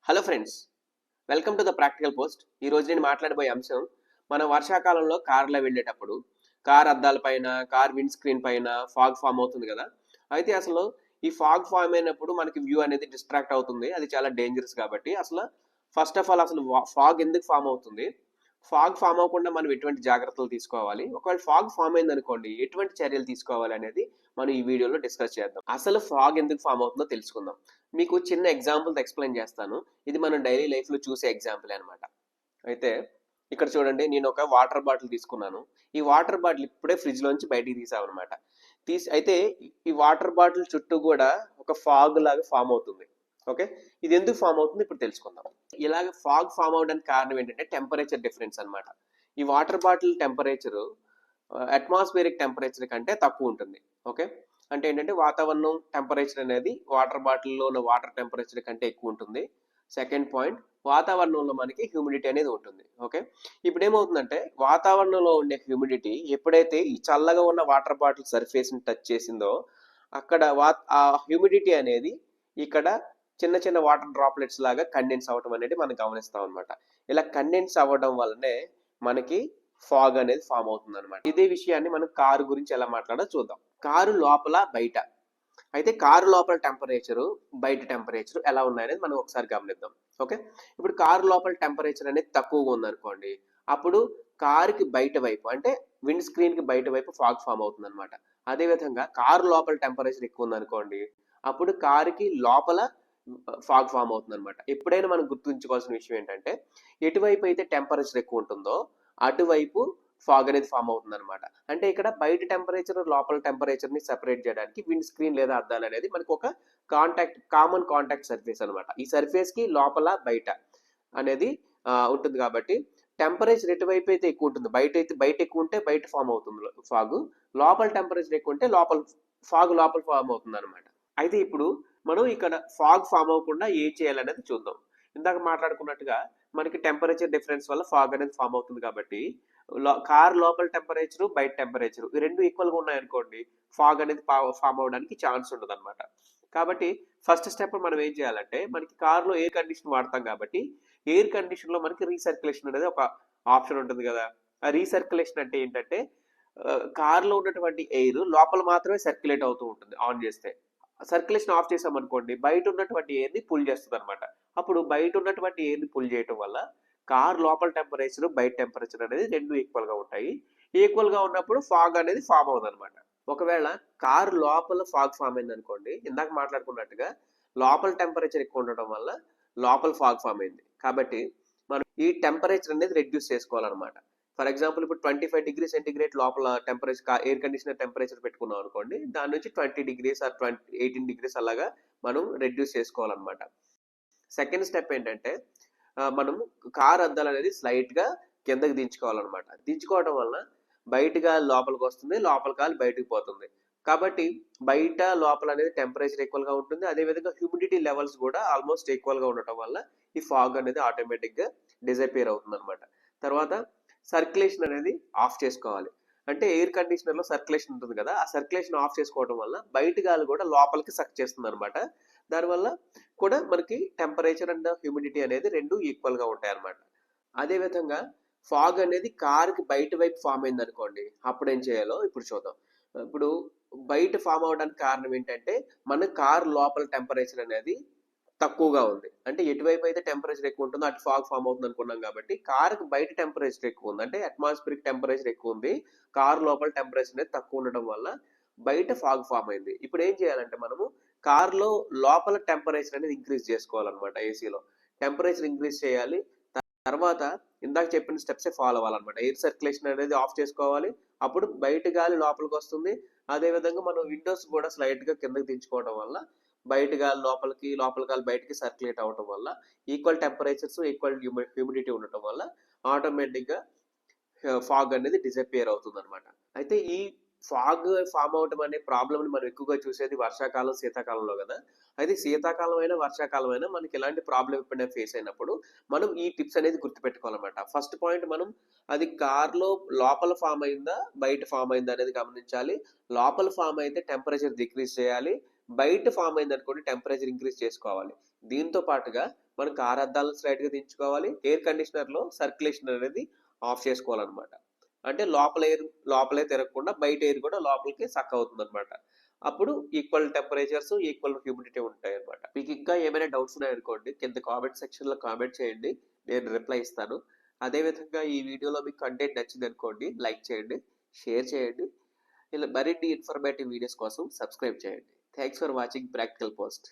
Hello friends, welcome to the practical post. ఈ రోజు నేను మాట్లాడబోయే అంశం, మనం వర్షాకాలంలో కార్లో వెళ్ళేటప్పుడు కార్ అద్దాల పైన, కార్ విండ్ స్క్రీన్ పైన ఫాగ్ ఫామ్ అవుతుంది కదా. అయితే అసలు ఈ ఫాగ్ ఫామ్ అయినప్పుడు మనకి వ్యూ అనేది డిస్ట్రాక్ట్ అవుతుంది. అది చాలా డేంజరస్ కాబట్టి అసలు ఫస్ట్ ఆఫ్ ఆల్ అసలు ఫాగ్ ఎందుకు ఫామ్ అవుతుంది, ఫాగ్ ఫామ్ అవ్వకుండా మనం ఎటువంటి జాగ్రత్తలు తీసుకోవాలి, ఒకవేళ ఫాగ్ ఫామ్ అయింది అనుకోండి ఎటువంటి చర్యలు తీసుకోవాలి అనేది మనం ఈ వీడియోలో డిస్కస్ చేద్దాం. అసలు ఫాగ్ ఎందుకు ఫామ్ అవుతుందో తెలుసుకుందాం. మీకు చిన్న ఎగ్జాంపుల్ ఎక్స్ప్లెయిన్ చేస్తాను. ఇది మనం డైలీ లైఫ్ లో చూసే ఎగ్జాంపుల్ అనమాట. అయితే ఇక్కడ చూడండి, నేను ఒక వాటర్ బాటిల్ తీసుకున్నాను. ఈ వాటర్ బాటిల్ ఇప్పుడే ఫ్రిడ్జ్ లోంచి బయటికి తీసామన్నమాట. అయితే ఈ వాటర్ బాటిల్ చుట్టూ కూడా ఒక ఫాగ్ లాగా ఫామ్ అవుతుంది. ఓకే, ఇది ఎందుకు ఫామ్ అవుతుంది ఇప్పుడు తెలుసుకుందాం. ఇలాగ ఫాగ్ ఫామ్ అవడానికి కారణం ఏంటంటే టెంపరేచర్ డిఫరెన్స్ అన్నమాట. ఈ water bottle temperature atmospheric temperature కంటే తక్కువ ఉంటుంది. ఓకే, అంటే ఏంటంటే వాతావరణం టెంపరేచర్ అనేది వాటర్ బాటిల్లో ఉన్న వాటర్ టెంపరేచర్ కంటే ఎక్కువ ఉంటుంది. సెకండ్ పాయింట్, వాతావరణంలో మనకి హ్యూమిడిటీ అనేది ఉంటుంది. ఓకే, ఇప్పుడు ఏమవుతుందంటే వాతావరణంలో ఉండే హ్యూమిడిటీ ఎప్పుడైతే ఈ చల్లగా ఉన్న వాటర్ బాటిల్ సర్ఫేస్ ని టచ్ చేసిందో అక్కడ ఆ హ్యూమిడిటీ అనేది ఇక్కడ చిన్న చిన్న వాటర్ డ్రాప్లెట్స్ లాగా కండెన్స్ అవ్వడం అనేది మనం గమనిస్తాం అనమాట. ఇలా కండెన్స్ అవ్వడం వల్లనే మనకి ఫాగ్ అనేది ఫామ్ అవుతుంది అనమాట. ఇదే విషయాన్ని మనం కారు గురించి ఎలా మాట్లాడో చూద్దాం. కారు లోపల బయట, అయితే కారు లోపల టెంపరేచరు బయట టెంపరేచర్ ఎలా ఉన్నాయనేది మనం ఒకసారి గమనిద్దాం. ఓకే, ఇప్పుడు కారు లోపల టెంపరేచర్ అనేది తక్కువగా ఉందనుకోండి, అప్పుడు కారుకి బయట వైపు అంటే విండ్ స్క్రీన్ కి బయట వైపు ఫాగ్ ఫామ్ అవుతుంది అనమాట. అదేవిధంగా కారు లోపల టెంపరేచర్ ఎక్కువ ఉందనుకోండి, అప్పుడు కారుకి లోపల ఫాగ్ ఫామ్ అవుతుంది అనమాట. ఎప్పుడైనా మనం గుర్తుంచుకోవాల్సిన విషయం ఏంటంటే ఎటువైపు అయితే టెంపరేచర్ ఎక్కువ ఉంటుందో అటువైపు ఫాగ్ అనేది ఫామ్ అవుతుంది అనమాట. అంటే ఇక్కడ బయట టెంపరేచర్ లోపల టెంపరేచర్ ని సెపరేట్ చేయడానికి విండ్ స్క్రీన్ లేదా అద్దాలు అనేది మనకు ఒక కామన్ కాంటాక్ట్ సర్ఫేస్ అనమాట. ఈ సర్ఫేస్ కి లోపల బయట అనేది ఉంటుంది కాబట్టి టెంపరేచర్ ఎటువైపు అయితే ఎక్కువ ఉంటుంది, బయట ఎక్కువ ఉంటే బయట ఫామ్ అవుతుంది ఫాగ్, లోపల టెంపరేచర్ ఎక్కువ ఉంటే లోపల ఫామ్ అవుతుంది అనమాట. అయితే ఇప్పుడు మనం ఇక్కడ ఫాగ్ ఫామ్ అవ్వకుండా ఏం చేయాలనేది చూద్దాం. ఇందాక మాట్లాడుకున్నట్టుగా మనకి టెంపరేచర్ డిఫరెన్స్ వల్ల ఫాగ్ అనేది ఫామ్ అవుతుంది కాబట్టి కార్ లోపల టెంపరేచర్ బయట టెంపరేచర్ ఈ రెండు ఈక్వల్ గా ఉన్నాయనుకోండి, ఫాగ్ అనేది ఫామ్ అవడానికి ఛాన్స్ ఉండదు అనమాట. కాబట్టి ఫస్ట్ స్టెప్ మనం ఏం చేయాలంటే, మనకి కార్లో ఎయిర్ కండిషన్ వాడతాం కాబట్టి ఎయిర్ కండిషన్ లో మనకి రీసర్క్యులేషన్ అనేది ఒక ఆప్షన్ ఉంటుంది కదా. ఆ రీసర్క్యులేషన్ అంటే ఏంటంటే కార్లో ఉన్నటువంటి ఎయిర్ లోపల మాత్రమే సర్క్యులేట్ అవుతూ ఉంటుంది. ఆన్ చేస్తే సర్క్యులేషన్ ఆఫ్ చేసామనుకోండి, బయట ఉన్నటువంటి ఎయిర్ ని పుల్ చేస్తుంది అనమాట. అప్పుడు బయట ఉన్నటువంటి ఎయిర్ ని పుల్ చేయడం వల్ల కార్ లోపల టెంపరేచర్ బయట టెంపరేచర్ అనేది రెండు ఈక్వల్ గా ఉంటాయి. ఈక్వల్ గా ఉన్నప్పుడు ఫాగ్ అనేది ఫామ్ అవుతుంది అనమాట. ఒకవేళ కార్ లోపల ఫాగ్ ఫామ్ అయింది అనుకోండి, ఇందాక మాట్లాడుకున్నట్టుగా లోపల టెంపరేచర్ ఎక్కువ ఉండటం వల్ల లోపల ఫాగ్ ఫామ్ అయింది కాబట్టి మనం ఈ టెంపరేచర్ అనేది రెడ్యూస్ చేసుకోవాలన్నమాట. ఫర్ ఎగ్జాంపుల్ ఇప్పుడు 25 డిగ్రీ సెంటిగ్రేడ్ లోపల టెంపరేచర్ ఎయిర్ కండిషనర్ టెంపరేచర్ పెట్టుకున్నాం అనుకోండి, దాని నుంచి 20 డిగ్రీస్ ఆర్ 18 డిగ్రీస్ అలాగా మనం రెడ్యూస్ చేసుకోవాలన్నమాట. సెకండ్ స్టెప్ ఏంటంటే మనం కార్ అద్దాలు అనేది స్లైట్ గా కిందకి దించుకోవాలన్నమాట. దించుకోవడం వలన బయట గాలి లోపలికి వస్తుంది, లోపల గాలి బయటకు పోతుంది. కాబట్టి బయట లోపల అనేది టెంపరేచర్ ఈక్వల్ గా ఉంటుంది. అదేవిధంగా హ్యూమిడిటీ లెవెల్స్ కూడా ఆల్మోస్ట్ ఈక్వల్ గా ఉండటం వల్ల ఈ ఫాగ్ అనేది ఆటోమేటిక్ గా డిసపియర్ అవుతుంది అనమాట. తర్వాత సర్క్యులేషన్ అనేది ఆఫ్ చేసుకోవాలి. అంటే ఎయిర్ కండిషనర్ లో సర్క్యులేషన్ ఉంటుంది కదా, ఆ సర్క్యులేషన్ ఆఫ్ చేసుకోవడం వల్ల బయట గాలి కూడా లోపలికి సక్ చేస్తుంది అనమాట. దానివల్ల కూడా మనకి టెంపరేచర్ అండ్ హ్యూమిడిటీ అనేది రెండు ఈక్వల్ గా ఉంటాయి అనమాట. అదే విధంగా ఫాగ్ అనేది కారుకి బయట వైపు ఫామ్ అయింది అనుకోండి, అప్పుడు ఏం చేయాలో ఇప్పుడు చూద్దాం. ఇప్పుడు బయట ఫామ్ అవడానికి కారణం ఏంటంటే మన కార్ లోపల టెంపరేచర్ అనేది తక్కువగా ఉంది. అంటే ఎటువైపు అయితే టెంపరేచర్ ఎక్కువ ఉంటుందో అటు ఫాగ్ ఫామ్ అవుతుంది అనుకున్నాం కాబట్టి కారుకి బయట టెంపరేచర్ ఎక్కువ ఉంది, అంటే అట్మాస్ఫియరిక్ టెంపరేచర్ ఎక్కువ ఉంది, కార్ లోపల టెంపరేచర్ అనేది తక్కువ ఉండడం వల్ల బయట ఫాగ్ ఫామ్ అయింది. ఇప్పుడు ఏం చేయాలంటే మనము కార్లో లోపల టెంపరేచర్ అనేది ఇంక్రీజ్ చేసుకోవాలన్నమాట. ఏసీలో టెంపరేచర్ ఇంక్రీజ్ చేయాలి. తర్వాత ఇందాక చెప్పిన స్టెప్సే ఫాలో అవ్వాలన్నమాట. ఎయిర్ సర్క్యులేషన్ అనేది ఆఫ్ చేసుకోవాలి, అప్పుడు బయట గాలి లోపలికి వస్తుంది. అదేవిధంగా మనం విండోస్ కూడా స్లైట్ గా కిందకి దించుకోవడం వల్ల బయట గాలి లోపలికి, లోపల గాలి బయటకి సర్క్యులేట్ అవ్వడం వల్ల ఈక్వల్ టెంపరేచర్స్, ఈక్వల్ హ్యూమిడిటీ ఉండటం వల్ల ఆటోమేటిక్ గా ఫాగ్ అనేది డిసపియర్ అవుతుంది అనమాట. అయితే ఈ ఫాగ్ ఫామ్ అవటం అనే ప్రాబ్లమ్ ని మనం ఎక్కువగా చూసేది వర్షాకాలం, శీతాకాలంలో కదా. అయితే శీతాకాలం అయినా వర్షాకాలం అయినా మనకి ఎలాంటి ప్రాబ్లం ఎప్పుడైనా ఫేస్ అయినప్పుడు మనం ఈ టిప్స్ అనేది గుర్తుపెట్టుకోవాలన్నమాట. ఫస్ట్ పాయింట్, మనం అది కార్లో లోపల ఫామ్ అయిందా బయట ఫామ్ అయిందా అనేది గమనించాలి. లోపల ఫామ్ అయితే టెంపరేచర్ డిక్రీజ్ చేయాలి, బయట ఫామ్ అయింది అనుకోండి టెంపరేచర్ ఇంక్రీజ్ చేసుకోవాలి. దీంతో పాటుగా మనం కార్ అద్దాలను స్ట్రైట్గా దించుకోవాలి. ఎయిర్ కండిషనర్లో సర్క్యులేషన్ అనేది ఆఫ్ చేసుకోవాలన్నమాట. అంటే లోపలే తిరగకుండా బయట ఎయిర్ కూడా లోపలికి సక్ అవుతుంది అనమాట. అప్పుడు ఈక్వల్ టెంపరేచర్స్, ఈక్వల్ హ్యూమిడిటీ ఉంటాయి అనమాట. మీకు ఇంకా ఏమైనా డౌట్స్ ఉన్నాయనుకోండి, కింద కామెంట్ సెక్షన్లో కామెంట్ చేయండి, నేను రిప్లై ఇస్తాను. అదేవిధంగా ఈ వీడియోలో మీకు కంటెంట్ నచ్చింది అనుకోండి, లైక్ చేయండి, షేర్ చేయండి. ఇలా మరిన్ని ఇన్ఫర్మేటివ్ వీడియోస్ కోసం సబ్స్క్రైబ్ చేయండి. Thanks for watching practical post.